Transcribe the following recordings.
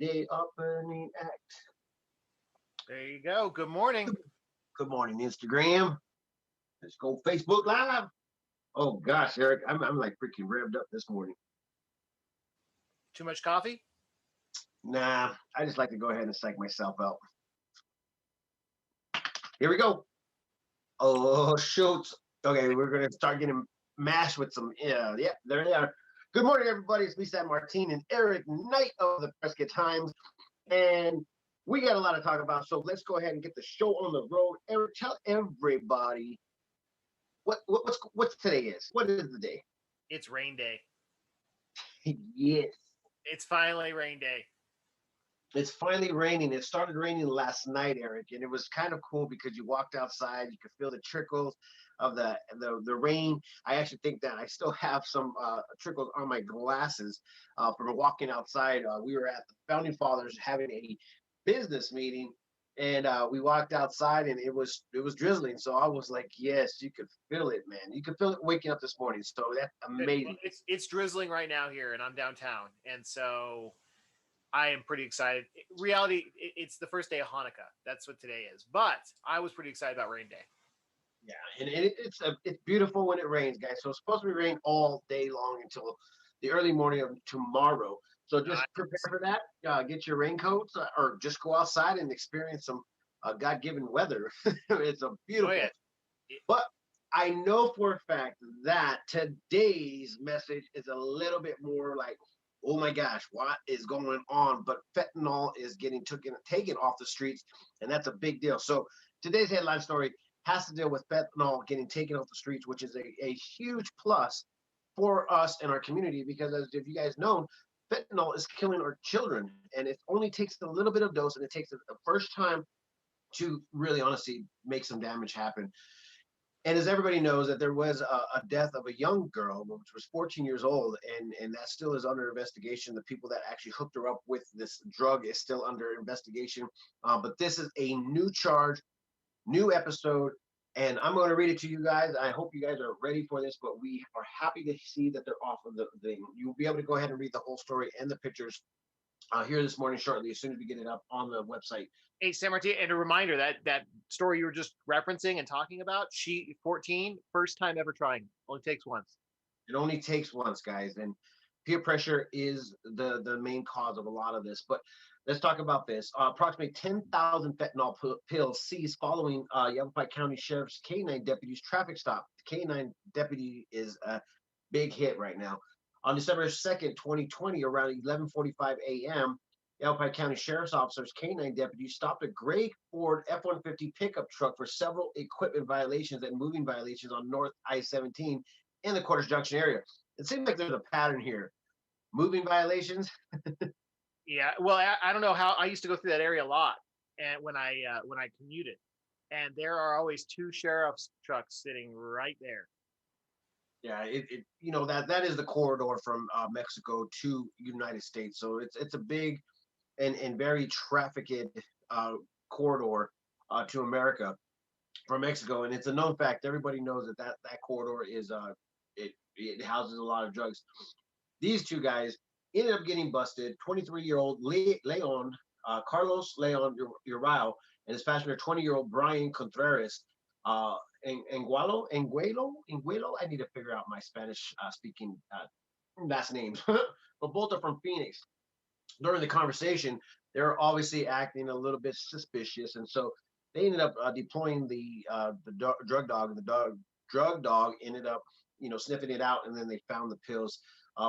Friday opening act. There you go. Good morning. Good morning, Instagram. Let's go Facebook Live. Oh gosh, Eric, I'm like freaking revved up this morning. Too much coffee? Nah, I just like to go ahead and psych myself out. Here we go. Oh shoots. Okay, we're gonna start getting mashed with some. Yeah, there they are. Good morning, everybody. It's Lisa Martine and Eric Knight of the Prescott Times, and we got a lot to talk about. So let's go ahead and get the show on the road. Eric, tell everybody what's today is. What is the day? It's rain day. Yes. It's finally rain day. It's finally raining. It started raining last night, Eric, and it was kind of cool because you walked outside, you could feel the trickles of the rain. I actually think that I still have some trickles on my glasses from walking outside. We were at the Founding Fathers having a business meeting, and we walked outside, and it was drizzling. So I was like, yes, you could feel it, man. You could feel it waking up this morning. So that's amazing. It's drizzling right now here, and I'm downtown, and so I am pretty excited. Reality, it's the first day of Hanukkah. That's what today is. But I was pretty excited about rain day. Yeah, and it's beautiful when it rains, guys. So it's supposed to be rain all day long until the early morning of tomorrow. So just prepare for that. Get your raincoats, or just go outside and experience some God-given weather. It's a beautiful. Oh, yeah. But I know for a fact that today's message is a little bit more like, oh my gosh, what is going on? But fentanyl is getting taken off the streets, and that's a big deal. So today's headline story has to deal with fentanyl getting taken off the streets, which is a huge plus for us and our community, because as if you guys know, fentanyl is killing our children, and it only takes a little bit of dose, and it takes the first time to really honestly make some damage happen. And as everybody knows, that there was a death of a young girl, which was 14 years old, and that still is under investigation. The people that actually hooked her up with this drug is still under investigation. But this is a new charge, new episode, and I'm going to read it to you guys. I hope you guys are ready for this, but we are happy to see that they're off of the thing. You'll be able to go ahead and read the whole story and the pictures here this morning shortly, as soon as we get it up on the website. Hey, San Martin, and a reminder that story you were just referencing and talking about, she 14, first time ever trying. Only takes once. It only takes once, guys, and peer pressure is the main cause of a lot of this. But let's talk about this. Approximately 10,000 fentanyl pills seized following Yavapai County Sheriff's K-9 deputy's traffic stop. The K-9 deputy is a big hit right now. On December 2nd, 2020, around 11:45 a.m., Yavapai County Sheriff's Officers K-9 deputies stopped a gray Ford F-150 pickup truck for several equipment violations and moving violations on North I-17 in the Quarters Junction area. It seems like there's a pattern here. Moving violations. Yeah, well, I don't know how. I used to go through that area a lot, and when I commuted, and there are always two sheriff's trucks sitting right there. Yeah, that is the corridor from Mexico to United States. So it's a big and very trafficked corridor to America from Mexico, and it's a known fact. Everybody knows that corridor is it houses a lot of drugs. These two guys ended up getting busted. 23-year-old Leon Carlos Leon Urao and his passenger 20-year-old Brian Contreras. Anguelo. I need to figure out my Spanish speaking last names, but both are from Phoenix. During the conversation, they're obviously acting a little bit suspicious, and so they ended up deploying the drug dog, and the drug dog ended up sniffing it out, and then they found the pills,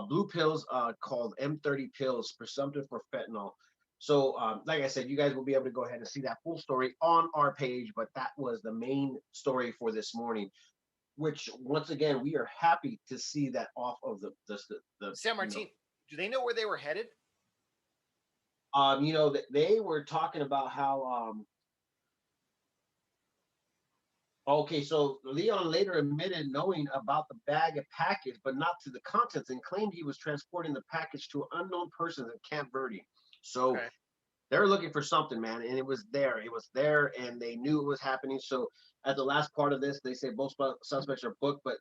blue pills called M30 pills, presumptive for fentanyl. So, like I said, you guys will be able to go ahead and see that full story on our page, but that was the main story for this morning, which, once again, we are happy to see that off of the San Martin, do they know where they were headed? They were talking about how, okay, so Leon later admitted knowing about the bag of package, but not to the contents, and claimed he was transporting the package to unknown persons in Camp Verde. So okay. They're looking for something, man, and it was there. It was there, and they knew it was happening. So at the last part of this, they say both suspects are booked, but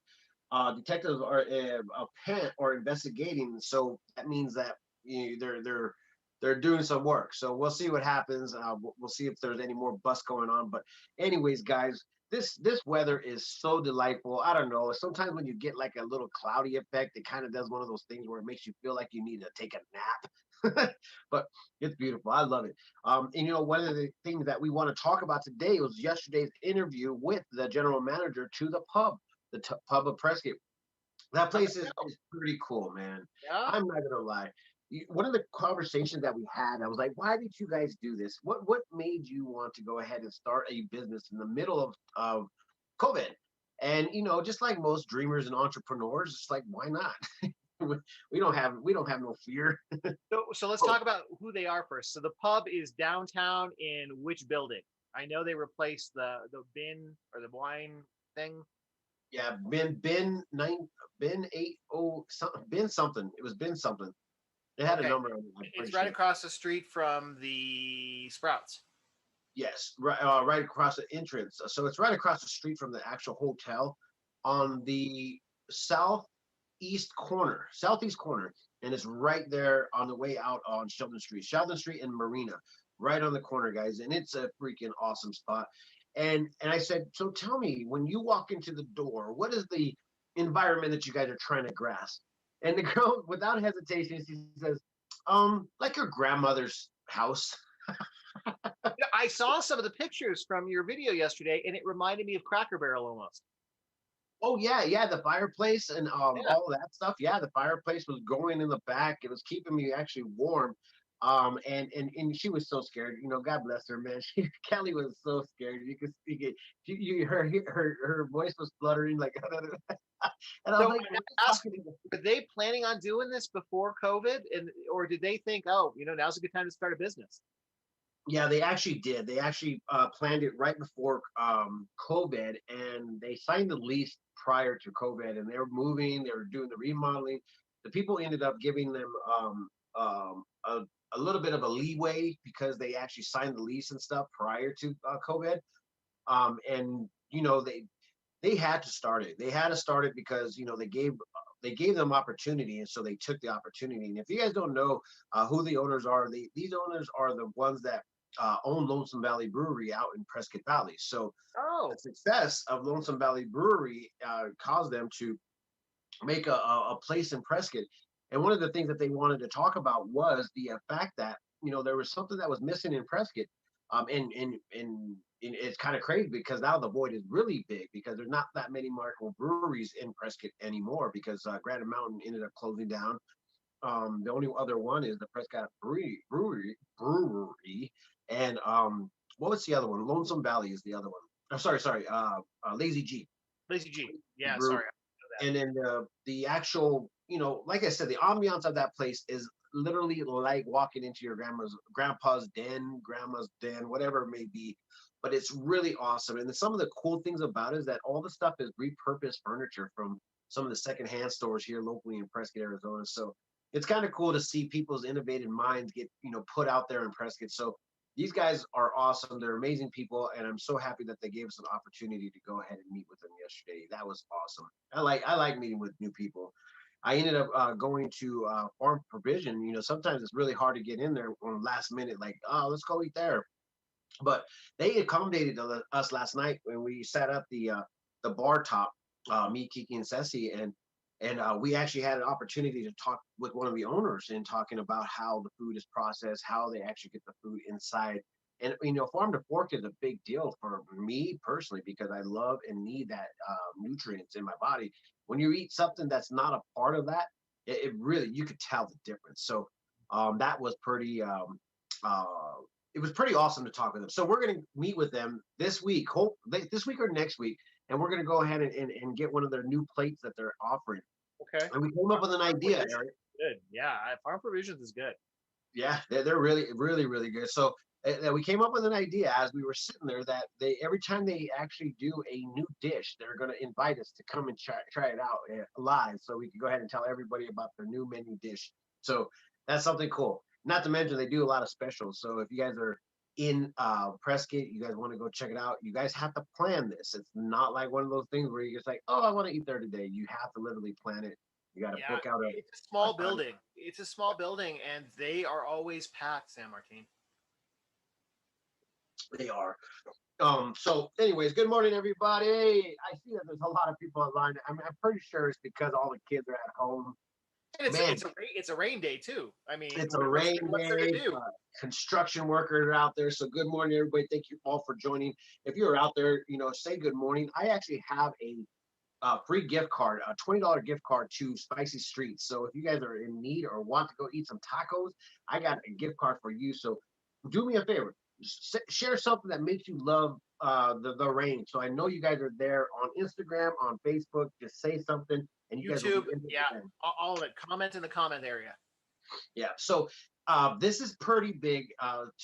detectives are investigating. So that means that they're they're doing some work. So we'll see what happens. We'll see if there's any more bust going on. But anyways, guys, this weather is so delightful. I don't know. Sometimes when you get like a little cloudy effect, it kind of does one of those things where it makes you feel like you need to take a nap. But it's beautiful. I love it. And one of the things that we want to talk about today was yesterday's interview with the general manager to the pub, pub of Prescott. That place is pretty cool, man. Yeah. I'm not gonna lie. One of the conversations that we had, I was like, "Why did you guys do this? What made you want to go ahead and start a business in the middle of COVID?" And just like most dreamers and entrepreneurs, it's like, why not? We don't have no fear. So let's talk about who they are first. So the pub is downtown in which building? I know they replaced the bin or the wine thing. Yeah, Ben 80 something, Ben something. It was Ben something. It had a Okay, number on it, I'm pretty it's right sure. across the street from the Sprouts. Yes, right across the entrance. So it's right across the street from the actual hotel on the southeast corner, and it's right there on the way out on Sheldon Street and Marina, right on the corner, guys. And it's a freaking awesome spot. And I said, so tell me, when you walk into the door, what is the environment that you guys are trying to grasp? And the girl, without hesitation, she says, like your grandmother's house. Yeah, I saw some of the pictures from your video yesterday, and it reminded me of Cracker Barrel almost. Oh yeah, yeah, the fireplace and Yeah. all that stuff. Yeah, the fireplace was going in the back. It was keeping me actually warm. And she was so scared. God bless her, man. Kelly was so scared. You could speak it. Her voice was fluttering like, and I was So like, I "What gotta ask, are you talking were they planning on doing this before COVID, and or did they think, oh, now's a good time to start a business? Yeah, they actually did. They actually planned it right before COVID, and they signed the lease prior to COVID. And they were moving. They were doing the remodeling. The people ended up giving them a little bit of a leeway because they actually signed the lease and stuff prior to COVID. And they had to start it. They had to start it because they gave them opportunity, and so they took the opportunity. And if you guys don't know who the owners are, these owners are the ones that own Lonesome Valley Brewery out in Prescott Valley. So the Oh, success of Lonesome Valley Brewery caused them to make a place in Prescott. And one of the things that they wanted to talk about was the fact that there was something that was missing in Prescott. And it's kind of crazy because now the void is really big because there's not that many microbreweries in Prescott anymore because Granite Mountain ended up closing down. The only other one is the Prescott Brewery, and what was the other one? Lonesome Valley is the other one. Oh, sorry, Lazy G Lazy G. Yeah, Brewery. sorry. I know that. And then the actual, like I said, the ambiance of that place is literally like walking into your grandpa's den, whatever it may be. But it's really awesome. And some of the cool things about it is that all the stuff is repurposed furniture from some of the secondhand stores here locally in Prescott, Arizona. So it's kind of cool to see people's innovative minds get put out there in Prescott. So these guys are awesome. They're amazing people, and I'm so happy that they gave us an opportunity to go ahead and meet with them yesterday. That was awesome. I like meeting with new people. I ended up going to Farm Provision. Sometimes it's really hard to get in there on last minute, like, oh, let's go eat there. But they accommodated us last night when we sat at the bar top, me, Kiki, and Ceci, and we actually had an opportunity to talk with one of the owners and talking about how the food is processed, how they actually get the food inside. And farm to fork is a big deal for me personally because I love and need that nutrients in my body. When you eat something that's not a part of that, it really you could tell the difference. So that was pretty. Uh, it was pretty awesome to talk with them. So we're going to meet with them this week, this week or next week, and we're going to go ahead and get one of their new plates that they're offering. Okay. And we came up with an Farm idea, Provisions Eric. is good. Yeah, Farm Provisions is good. Yeah, they're really, really, really good. So we came up with an idea as we were sitting there that they every time they actually do a new dish, they're going to invite us to come and try it out live, so we can go ahead and tell everybody about their new menu dish. So that's something cool. Not to mention they do a lot of specials. So if you guys are in Prescott, you guys want to go check it out, you guys have to plan this. It's not like one of those things where you're just like, oh, I want to eat there today. You have to literally plan it. You got to Yeah, book out it's a a small time. building. It's a small building, and they are always packed, San Martin. They are. So anyways, good morning, everybody. I see that there's a lot of people online. I'm pretty sure it's because all the kids are at home. And it's Man, it's a rain day too. I mean, it's a rain what's there to day. do? Construction workers are out there. So good morning, everybody. Thank you all for joining. If you're out there, say good morning. I actually have a free gift card, a $20 gift card to Spicy Streets. So if you guys are in need or want to go eat some tacos, I got a gift card for you. So do me a favor, share something that makes you love the rain. So I know you guys are there on Instagram, on Facebook. Just say something, and you guys will be YouTube, in the yeah, event. all of it. Comment in the comment area. Yeah. So this is pretty big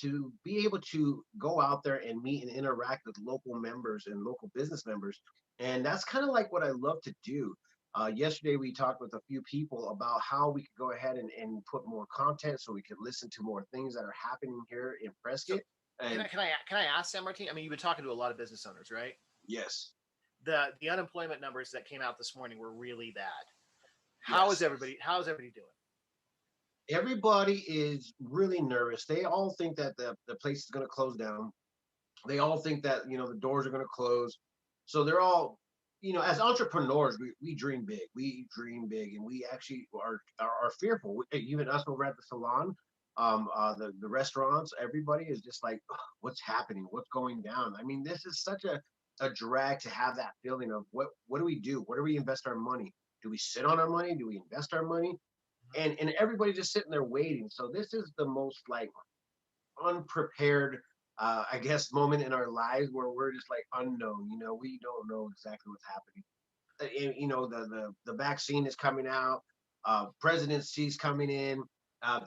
to be able to go out there and meet and interact with local members and local business members. And that's kind of like what I love to do. Yesterday, we talked with a few people about how we could go ahead and put more content so we could listen to more things that are happening here in So Prescott. And can I ask San Martin? I mean, you've been talking to a lot of business owners, right? yes, The unemployment numbers that came out this morning were really bad. yes, How is everybody doing? everybody is really nervous. They all think that the place is going to close down. They all think that the doors are going to close, so they're all as entrepreneurs we dream big, and we actually are fearful. Even us over at the salon, the restaurants, everybody is just like, "Ugh, what's happening, what's going down?" I mean, this is such a drag to have that feeling of what do we do, where do we invest our money, do we sit on our money, do we invest our money, and everybody just sitting there waiting. So this is the most like unprepared, I guess, moment in our lives where we're just like unknown. We don't know exactly what's happening. And, the vaccine is coming out, presidency's coming in.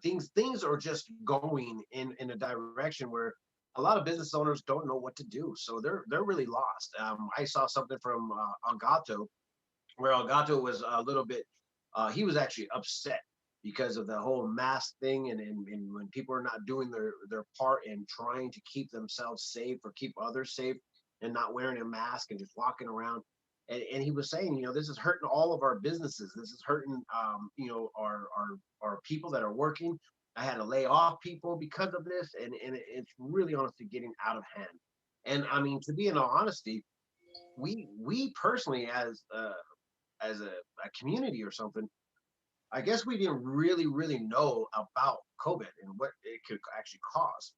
Things are just going in a direction where a lot of business owners don't know what to do. So they're really lost. I saw something from Elgato where Elgato was a little bit. He was actually upset because of the whole mask thing, and when people are not doing their part in trying to keep themselves safe or keep others safe and not wearing a mask and just walking around. And he was saying, this is hurting all of our businesses. This is hurting, our people that are working. I had to lay off people because of this, and it's really honestly getting out of hand. And Yeah. I mean, to be in all honesty, we personally as a community or something, I guess we didn't really know about COVID and what it could actually cause.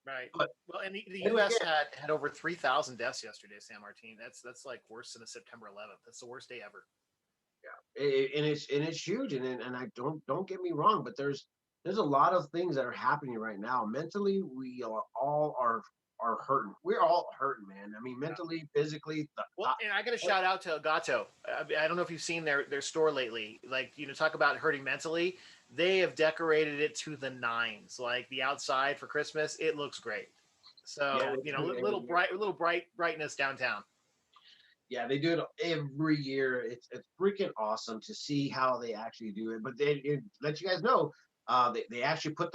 Right. But Well, and the then U.S. again, had over 3,000 deaths yesterday, San Martin. That's like worse than a September 11th. That's the worst day ever. and it's huge, and I don't get me wrong, but there's a lot of things that are happening right now. Mentally, we all are hurting. We're all hurting, man. I mean, mentally, physically. Well, and I got to shout out to Gato. I don't know if you've seen their store lately. Like, talk about hurting mentally. They have decorated it to the nines. Like the outside for Christmas, it looks great. Yeah, So they do it every little year. brightness downtown. Yeah, they do it every year. It's freaking awesome to see how they actually do it. But it let you guys know, they actually put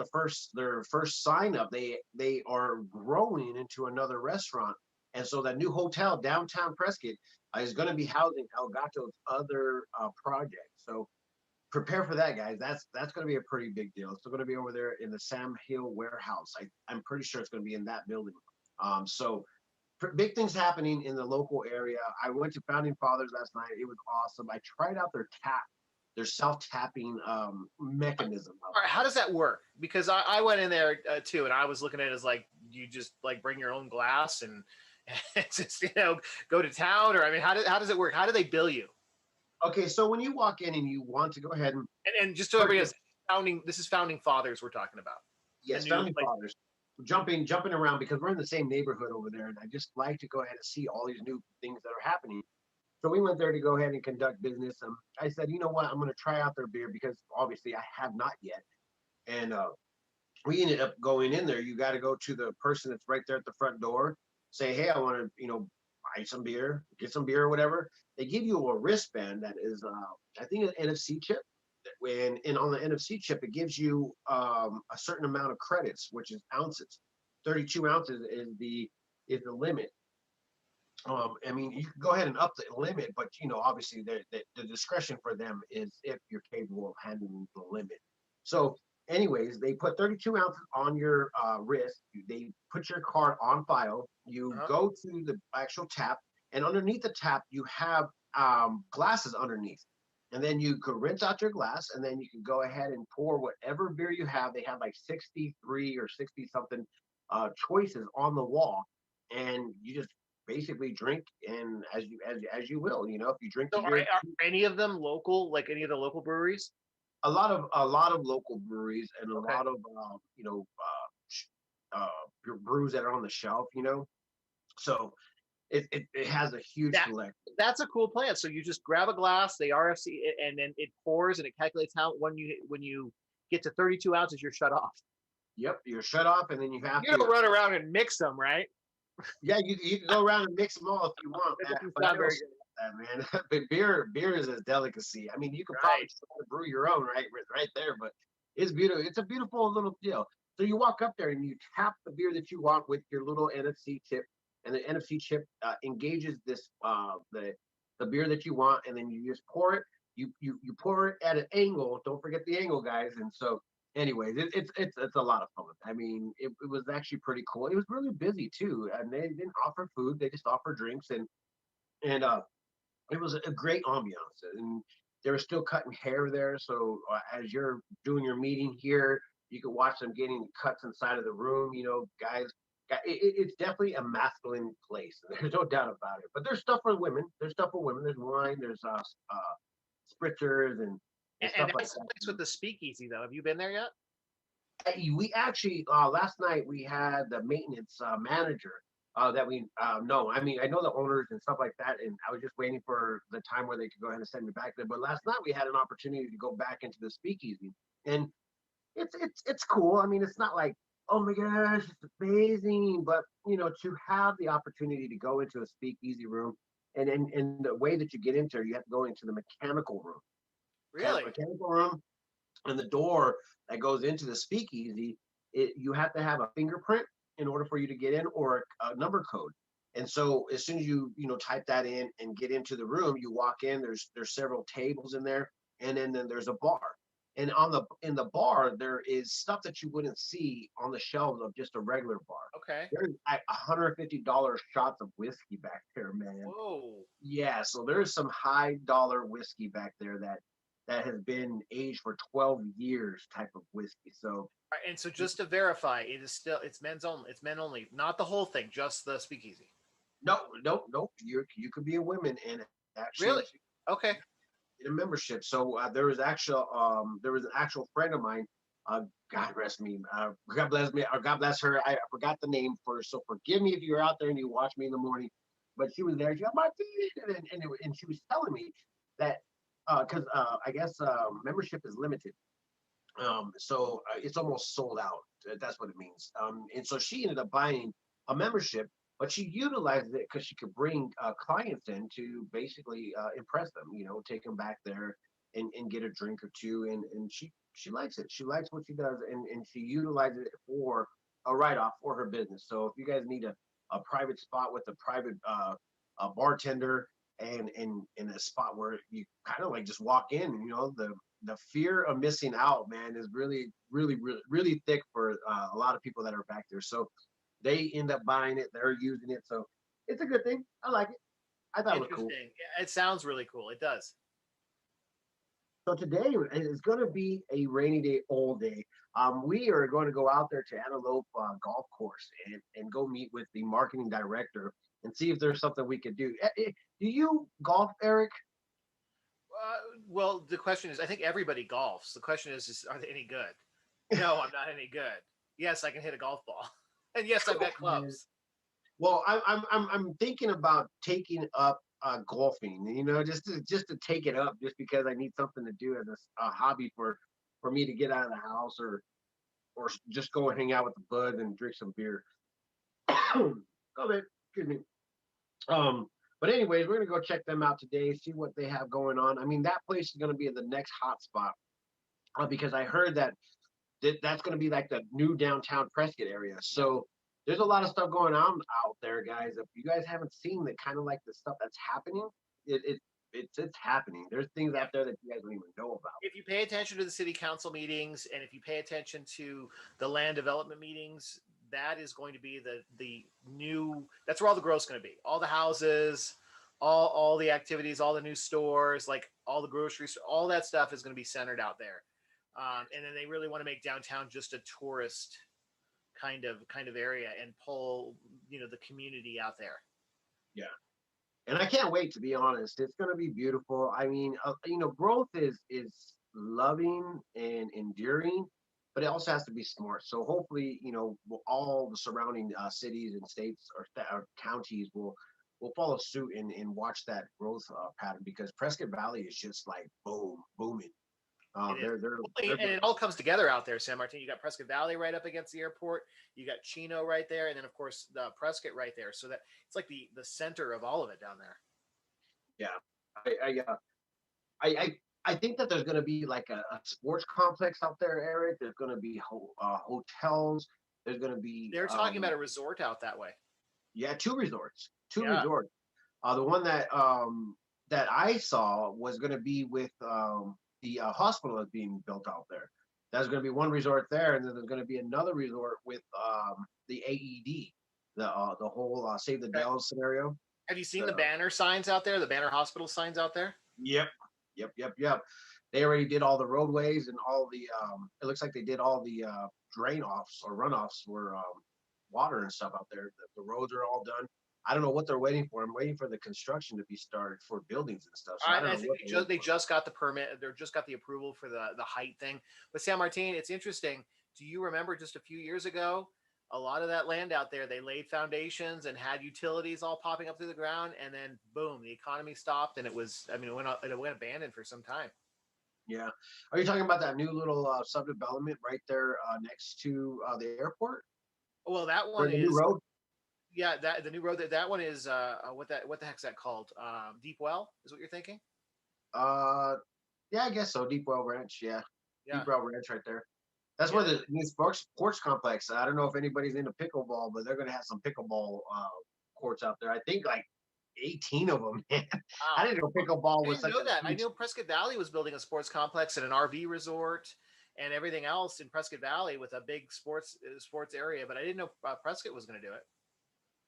their first sign up. They are growing into another restaurant, and so that new hotel downtown Prescott is going to be housing Elgato's other project. So prepare for that, guys. That's going to be a pretty big deal. It's going to be over there in the Sam Hill warehouse. I'm pretty sure it's going to be in that building. So big things happening in the local area. I went to Founding Fathers last night. It was awesome. I tried out their self tapping mechanism. All right, how does that work? Because I went in there too, and I was looking at it as like you just like bring your own glass and, and just go to town, or I mean, how does it work? How do they bill you? Okay, so when you walk in and you want to go ahead and And just so everybody knows, this is Founding Fathers we're talking about. The yes, new Founding like Fathers, jumping around because we're in the same neighborhood over there, and I just like to go ahead and see all these new things that are happening. So we went there to go ahead and conduct business. I said, you know what, I'm going to try out their beer because obviously I have not yet. And we ended up going in there. You got to go to the person that's right there at the front door, say, hey, I want to, buy some beer, get some beer or whatever. They give you a wristband that is, I think, an NFC chip. And on the NFC chip, it gives you a certain amount of credits, which is ounces. 32 ounces is the limit. I mean, you can go ahead and up the limit, but obviously the discretion for them is if you're capable of handling the limit. So, anyways, they put 32 ounces on your wrist. They put your card on file. You Uh-huh. go to the actual tap, and underneath the tap, you have glasses underneath. And then you could rinse out your glass, and then you can go ahead and pour whatever beer you have. They have like 63 or 60 something choices on the wall, and you just basically drink and as you will. If you drink So the beer, are any of them local, like any of the local breweries? a lot of local breweries and a Okay. lot of brews that are on the shelf. So it has a huge That select. that's a cool plan. So you just grab a glass, they RFC, and then it pours and it calculates how when you get to 32 ounces, you're shut off. Yep, you're shut off, and then you have You to. don't run around and mix them, right? Yeah, you can go around and mix them all if you want, That man. doesn't But I sound don't very smoke good. that, man. But beer is a delicacy. I mean, you could probably Right. try to brew your own, right there. But it's beautiful. It's a beautiful little deal. So you walk up there and you tap the beer that you want with your little NFC chip, and the NFC chip engages this the beer that you want, and then you just pour it. You pour it at an angle. Don't forget the angle, guys. And so anyways, it's a lot of fun. I mean, it was actually pretty cool. It was really busy too, and they didn't offer food; they just offered drinks, and it was a great ambiance. And they were still cutting hair there, so as you're doing your meeting here, you can watch them getting cuts inside of the room. Guys. It's definitely a masculine place. There's no doubt about it. But there's stuff for women. There's stuff for women. There's wine. There's spritzers and And stuff like how's the that. place with the speakeasy though? Have you been there yet? We actually last night we had the maintenance manager that we know. I mean, I know the owners and stuff like that, and I was just waiting for the time where they could go ahead and send me back there. But last night we had an opportunity to go back into the speakeasy, and it's cool. I mean, it's not like oh my gosh, it's amazing, but to have the opportunity to go into a speakeasy room, and the way that you get into it, you have to go into the mechanical room. Really? Mechanical room and the door that goes into the speakeasy, you have to have a fingerprint in order for you to get in or a number code. And so as soon as you type that in and get into the room, you walk in. There's several tables in there, and then there's a bar. And in the bar, there is stuff that you wouldn't see on the shelves of just a regular bar. Okay. There's like $150 shots of whiskey back there, man. Whoa. Yeah, so there's some high dollar whiskey back there that has been aged for 12 years type of whiskey. So All right, and so just to verify, it's men's only. It's men only, not the whole thing, just the speakeasy. no, no, no, you could be a woman and actually Really? Okay. get a membership. So there was an actual friend of mine. Uh, God rest me. God bless me. Or God bless her. I forgot the name for her. So forgive me if you're out there and you watch me in the morning. But she was there. She got my feet, and she was telling me that because I guess membership is limited. So it's almost sold out. That's what it means. And so she ended up buying a membership, but she utilized it because she could bring clients in to basically impress them. Take them back there and get a drink or two, and she likes it. She likes what she does, and she utilizes it for a write off for her business. So if you guys need a private spot with a private a bartender and in a spot where you kind of like just walk in, the fear of missing out, man, is really, really, really, really thick for a lot of people that are back there. So they end up buying it, they're using it. So it's a good thing. I like it. I thought it was cool. Interesting. Yeah, it sounds really cool. It does. So today is going to be a rainy day all day. We are going to go out there to Antelope Golf Course and go meet with the marketing director and see if there's something we could do. Do you golf, Eric? Well, the question is, I think everybody golfs. The question is are they any good? No, I'm not any good. Yes, I can hit a golf ball, and yes, I've got clubs. Well, I'm thinking about taking up golfing. Just to take it up, just because I need something to do as a hobby for me to get out of the house or just go and hang out with the buds and drink some beer. Oh man, excuse me. Um, but anyways, we're gonna go check them out today, see what they have going on. I mean, that place is gonna be the next hot spot because I heard that that's gonna be like the new downtown Prescott area. So there's a lot of stuff going on out there, guys. If you guys haven't seen the kind of like the stuff that's happening, it, it it's happening. There's things Yeah. out there that you guys don't even know about. If you pay attention to the city council meetings and if you pay attention to the land development meetings, that is going to be the new. That's where all the growth's going to be. All the houses, all the activities, all the new stores, like all the groceries, all that stuff is going to be centered out there. And then they really want to make downtown just a tourist kind of area and pull the community out there. Yeah. And I can't wait, to be honest. It's going to be beautiful. I mean, growth is loving and enduring, but it also has to be smart. So hopefully, all the surrounding cities and states or counties will follow suit and watch that growth pattern, because Prescott Valley is just like booming. It is. They're And it all comes together out there, San Martin. You got Prescott Valley right up against the airport. You got Chino right there, and then of course the Prescott right there. So that it's like the center of all of it down there. Yeah. I think that there's going to be like a sports complex out there, Eric. There's going to be hotels. There's going to be They're talking about a resort out that way. yeah, two resorts, Yeah. The one that I saw was going to be with the hospital that's being built out there. There's going to be one resort there, and then there's going to be another resort with the AED, the whole Save the Okay. Dells scenario. Have you seen The, the banner signs out there? The banner hospital signs out there? yep, yep. They already did all the roadways and all the. It looks like they did all the drain offs or runoffs for water and stuff out there. The roads are all done. I don't know what they're waiting for. I'm waiting for the construction to be started for buildings and stuff. So I don't I know think what they just got the permit. They just got the approval for the height thing. But San Martin, it's interesting. Do you remember just a few years ago, a lot of that land out there, they laid foundations and had utilities all popping up through the ground, and then boom, the economy stopped, and it went abandoned for some time. Yeah. Are you talking about that new little subdevelopment right there next to the airport? Well, that Or one the new is road? yeah, that the new road that one is what the heck's that called? Deep Well is what you're thinking? Uh, yeah, I guess so. Deep Well Ranch. Yeah. Yeah, Deep Well Ranch right there. That's where yeah. the new sports complex. I don't know if anybody's into pickleball, but they're going to have some pickleball courts out there. I think like 18 of them. Man. I Wow. didn't know pickleball I was didn't such know a that. I huge. knew Prescott Valley was building a sports complex and an RV resort and everything else in Prescott Valley with a big sports area, but I didn't know Prescott was going to do it.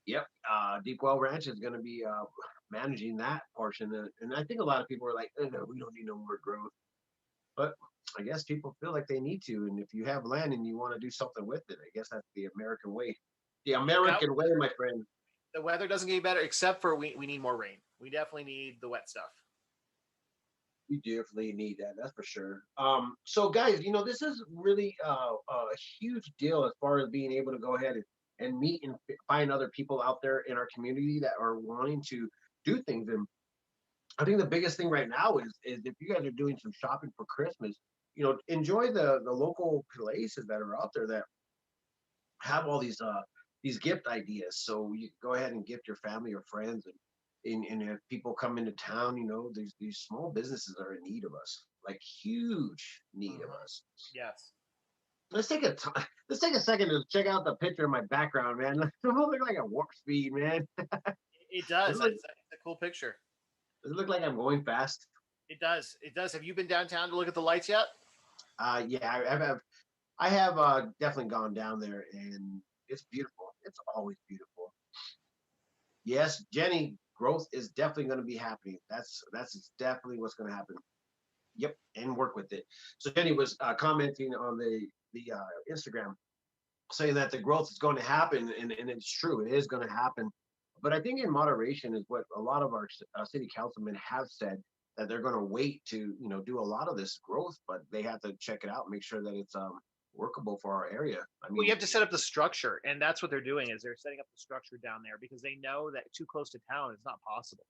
Yep. Deep Well Ranch is going to be managing that portion. And I think a lot of people are like, oh, no, we don't need no more growth. But I guess people feel like they need to. And if you have land and you want to do something with it, I guess that's the American way. The Yeah, American way, my friend. the weather doesn't get any better except for we need more rain. We definitely need the wet stuff. We definitely need that. That's for sure. So guys, this is really a huge deal as far as being able to go ahead and meet and find other people out there in our community that are wanting to do things. And I think the biggest thing right now is if you guys are doing some shopping for Christmas, enjoy the local places that are out there that have all these gift ideas. So you go ahead and gift your family or friends, and if people come into town, these small businesses are in need of us, like huge need of Mhm. us. Yes, Let's take a second to check out the picture of my background, man. I look like a warp speed, man. it Does does. it look, It's a cool picture. does it look like I'm going fast? It does. It does. Have you been downtown to look at the lights yet? Yeah, I have definitely gone down there, and it's beautiful. It's always beautiful. Yes, Jenny, growth is definitely going to be happening. That's definitely what's going to happen. Yep, and work with it. So Jenny was commenting on the Instagram, saying that the growth is going to happen, and it's true. It is going to happen, but I think in moderation is what a lot of our city councilmen have said, that they're going to wait to do a lot of this growth, but they have to check it out, make sure that it's workable for our area. I Well, you mean, have to set up the structure, and that's what they're doing. Is they're setting up the structure down there because they know that too close to town is not possible.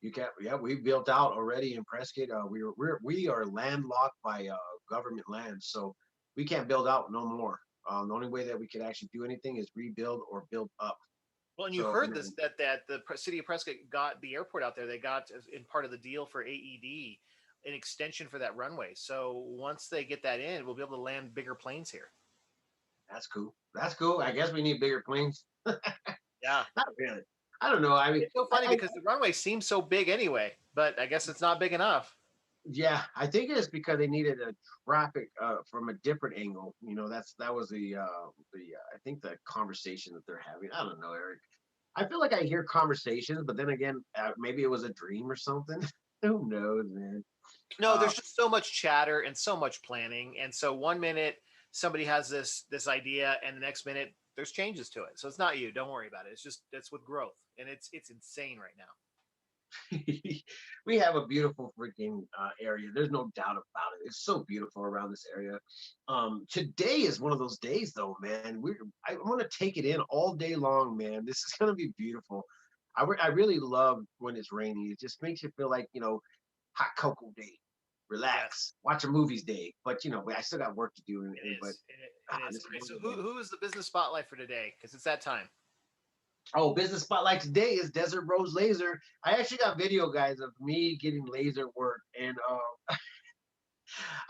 you can't. Yeah, we built out already in Prescott. We are landlocked by government land, so we can't build out no more. The only way that we could actually do anything is rebuild or build up. Well, and you So heard this that the city of Prescott got the airport out there. They got in part of the deal for AED an extension for that runway. So once they get that in, we'll be able to land bigger planes here. That's cool. That's cool. I guess we need bigger planes. Yeah. Not really. I don't know. I mean, It's so funny because the runway seems so big anyway, but I guess it's not big enough. yeah, I think it's because they needed a traffic from a different angle. That was I think the conversation that they're having. I don't know, Eric. I feel like I hear conversations, but then again, maybe it was a dream or something. Who knows, man? No, Uh, there's just so much chatter and so much planning, and so one minute somebody has this idea, and the next minute there's changes to it. So it's not you. Don't worry about it. It's just it's with growth, and it's insane right now. we have a beautiful freaking area. There's no doubt about it. It's so beautiful around this area. Today is one of those days, though, man. I want to take it in all day long, man. This is gonna be beautiful. I really love when it's rainy. It just makes you feel like hot cocoa day, Yes, relax, watch a movies day. But I still got work to do. it But is. It is. this Okay, so is who is the business spotlight for today? Because it's that time. Oh, business spotlight today is Desert Rose Laser. I actually got video guys of me getting laser work, and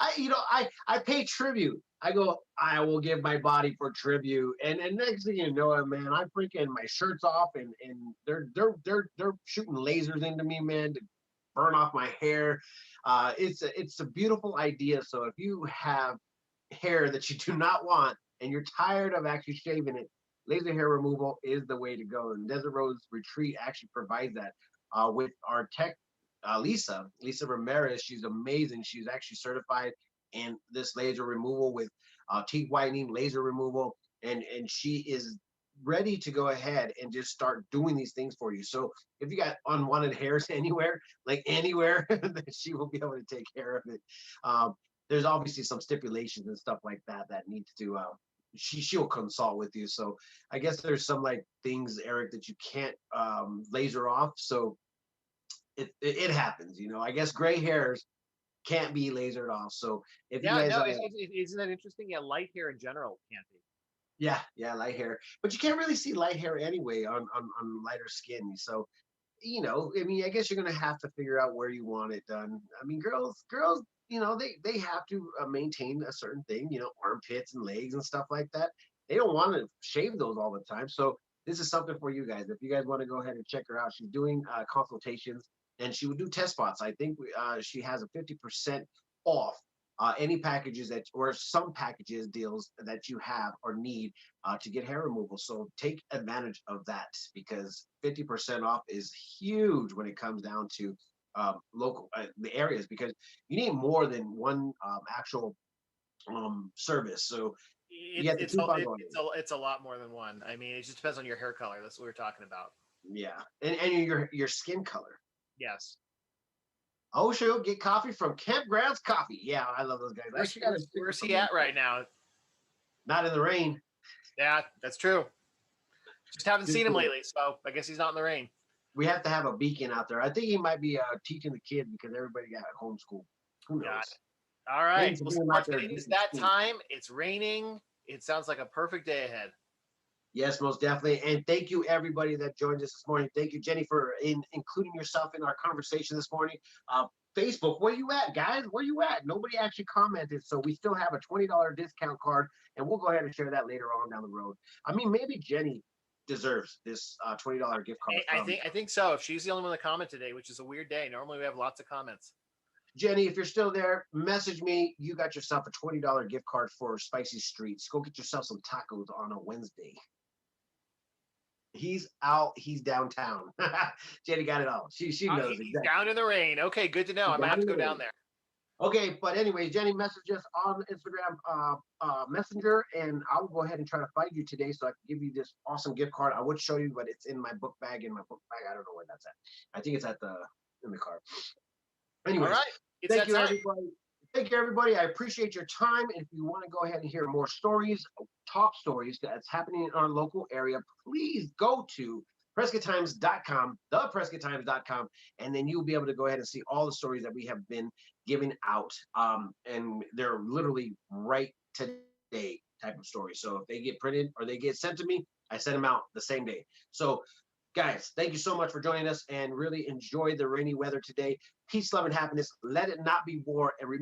I pay tribute. I go, I will give my body for tribute, and next thing you know, man, I'm freaking my shirt's off, and they're shooting lasers into me, man, to burn off my hair. It's a beautiful idea. So if you have hair that you do not want and you're tired of actually shaving it, laser hair removal is the way to go. And Desert Rose Retreat actually provides that with our tech, Lisa Ramirez. She's amazing. She's actually certified in this laser removal with teeth whitening, laser removal, and she is ready to go ahead and just start doing these things for you. So if you got unwanted hairs anywhere, like anywhere, then she will be able to take care of it. Um, there's obviously some stipulations and stuff like that that needs to she'll consult with you. So I guess there's some like things, Eric, that you can't laser off. So it happens. I guess gray hairs can't be lasered off. So if you Yeah, guys no, isn't that interesting? Yeah, light hair in general can't be. yeah, light hair, but you can't really see light hair anyway on lighter skin. So I mean, I guess you're gonna have to figure out where you want it done. I mean, girls, they have to maintain a certain thing, armpits and legs and stuff like that. They don't want to shave those all the time. So this is something for you guys. If you guys want to go ahead and check her out, she's doing consultations and she would do test spots. I think she has a 50% off any packages that or some packages deals that you have or need to get hair removal. So take advantage of that because 50% off is huge when it comes down to local the areas because you need more than one actual service. So you It's get the it's a, coupon it, going. it's a lot more than one. I mean, it just depends on your hair color. That's what we're talking about. Yeah, and your skin color. Yes. Oh, sure, get coffee from Campgrounds Coffee. Yeah, I love those guys. I Where's actually got a sticker where's from he them. at right now? Not in the rain. Yeah, that's true. Just haven't Too seen him cool. lately, so I guess he's not in the rain. We have to have a beacon out there. I think he might be teaching the kids because everybody got homeschool. Who Got knows? it. All right. Maybe to Well, bring them out Mark, there. it is that time. It's raining. It sounds like a perfect day ahead. Yes, most definitely. And thank you, everybody that joined us this morning. Thank you, Jenny, for including yourself in our conversation this morning. Facebook, where you at, guys? Where you at? Nobody actually commented, so we still have a $20 discount card, and we'll go ahead and share that later on down the road. I mean, maybe Jenny deserves this $20 gift card I from think I think so. If she's the only one to comment today, which is a weird day. Normally we have lots of comments. Jenny. If you're still there, message me. You got yourself a $20 gift card for Spicy Streets. Go get yourself some tacos on a Wednesday. He's out. He's downtown. Jenny got it all. She knows He's exactly. down in the rain. Okay, good to know. I might have to go down there. Okay, but anyway, Jenny, message us on Instagram Messenger, and I will go ahead and try to find you today so I can give you this awesome gift card. I would show you, but it's in my book bag. In my book bag, I don't know where that's at. I think it's in the car. All Anyways, right. It's thank that you, time. everybody. Thank you, everybody. I appreciate your time. If you want to go ahead and hear more stories, top stories that's happening in our local area, please go to PrescottTimes.com, thePrescottTimes.com, and then you'll be able to go ahead and see all the stories that we have been giving out. And they're literally right today type of stories. So if they get printed or they get sent to me, I send them out the same day. So guys, thank you so much for joining us and really enjoy the rainy weather today. Peace, love, and happiness. Let it not be war. And remember,